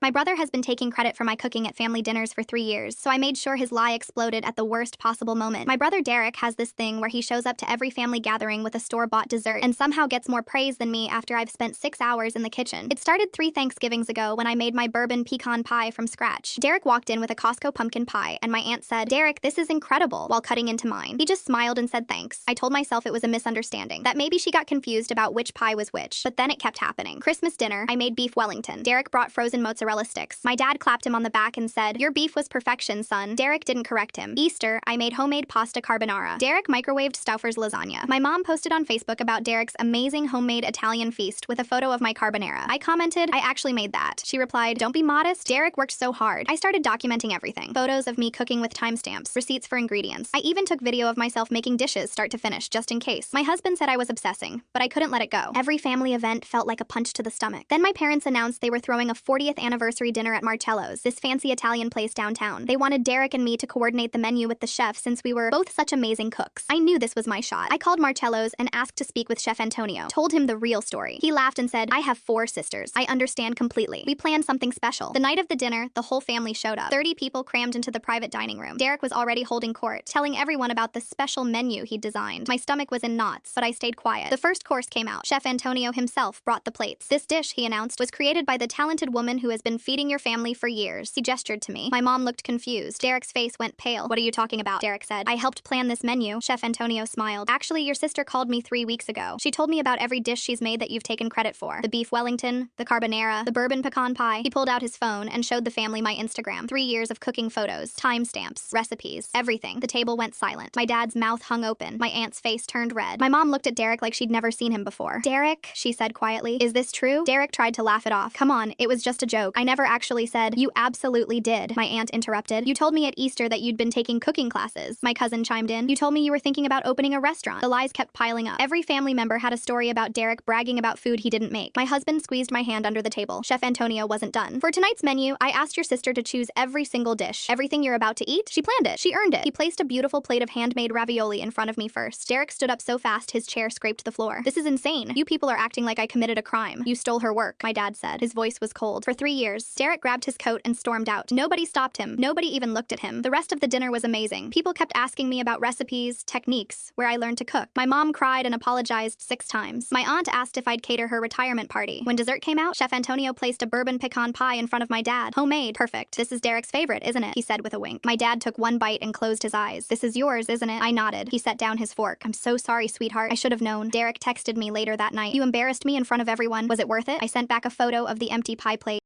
My brother has been taking credit for my cooking at family dinners for 3 years, so I made sure his lie exploded at the worst possible moment. My brother Derek has this thing where he shows up to every family gathering with a store-bought dessert and somehow gets more praise than me after I've spent 6 hours in the kitchen. It started 3 Thanksgivings ago when I made my bourbon pecan pie from scratch. Derek walked in with a Costco pumpkin pie, and my aunt said, "Derek, this is incredible," while cutting into mine. He just smiled and said thanks. I told myself it was a misunderstanding, that maybe she got confused about which pie was which, but then it kept happening. Christmas dinner, I made beef Wellington. Derek brought frozen mozzarella sticks. My dad clapped him on the back and said, "Your beef was perfection, son." Derek didn't correct him. Easter, I made homemade pasta carbonara. Derek microwaved Stauffer's lasagna. My mom posted on Facebook about Derek's amazing homemade Italian feast with a photo of my carbonara. I commented, "I actually made that." She replied, "Don't be modest. Derek worked so hard." I started documenting everything. Photos of me cooking with timestamps, receipts for ingredients. I even took video of myself making dishes start to finish, just in case. My husband said I was obsessing, but I couldn't let it go. Every family event felt like a punch to the stomach. Then my parents announced they were throwing a 40th anniversary dinner at Marcello's, this fancy Italian place downtown. They wanted Derek and me to coordinate the menu with the chef since we were both such amazing cooks. I knew this was my shot. I called Marcello's and asked to speak with Chef Antonio. Told him the real story. He laughed and said, "I have 4 sisters. I understand completely. We planned something special." The night of the dinner, the whole family showed up. 30 people crammed into the private dining room. Derek was already holding court, telling everyone about the special menu he'd designed. My stomach was in knots, but I stayed quiet. The first course came out. Chef Antonio himself brought the plates. "This dish," he announced, "was created by the talented woman who has been feeding your family for years." He gestured to me. My mom looked confused. Derek's face went pale. "What are you talking about?" Derek said. "I helped plan this menu." Chef Antonio smiled. "Actually, your sister called me 3 weeks ago. She told me about every dish she's made that you've taken credit for. The beef Wellington, the carbonara, the bourbon pecan pie." He pulled out his phone and showed the family my Instagram. 3 years of cooking photos, timestamps, recipes, everything. The table went silent. My dad's mouth hung open. My aunt's face turned red. My mom looked at Derek like she'd never seen him before. "Derek," she said quietly, "is this true?" Derek tried to laugh it off. "Come on, it was just a joke. I never actually said." "You absolutely did," my aunt interrupted. "You told me at Easter that you'd been taking cooking classes." My cousin chimed in. "You told me you were thinking about opening a restaurant." The lies kept piling up. Every family member had a story about Derek bragging about food he didn't make. My husband squeezed my hand under the table. Chef Antonio wasn't done. "For tonight's menu, I asked your sister to choose every single dish. Everything you're about to eat, she planned it. She earned it." He placed a beautiful plate of handmade ravioli in front of me first. Derek stood up so fast his chair scraped the floor. "This is insane. You people are acting like I committed a crime. You stole her work," my dad said. His voice was cold. For 3 years, Derek grabbed his coat and stormed out. Nobody stopped him. Nobody even looked at him. The rest of the dinner was amazing. People kept asking me about recipes, techniques, where I learned to cook. My mom cried and apologized 6 times. My aunt asked if I'd cater her retirement party. When dessert came out, Chef Antonio placed a bourbon pecan pie in front of my dad. "Homemade. Perfect. This is Derek's favorite, isn't it?" he said with a wink. My dad took one bite and closed his eyes. "This is yours, isn't it?" I nodded. He set down his fork. "I'm so sorry, sweetheart. I should have known." Derek texted me later that night. "You embarrassed me in front of everyone. Was it worth it?" I sent back a photo of the empty pie plate.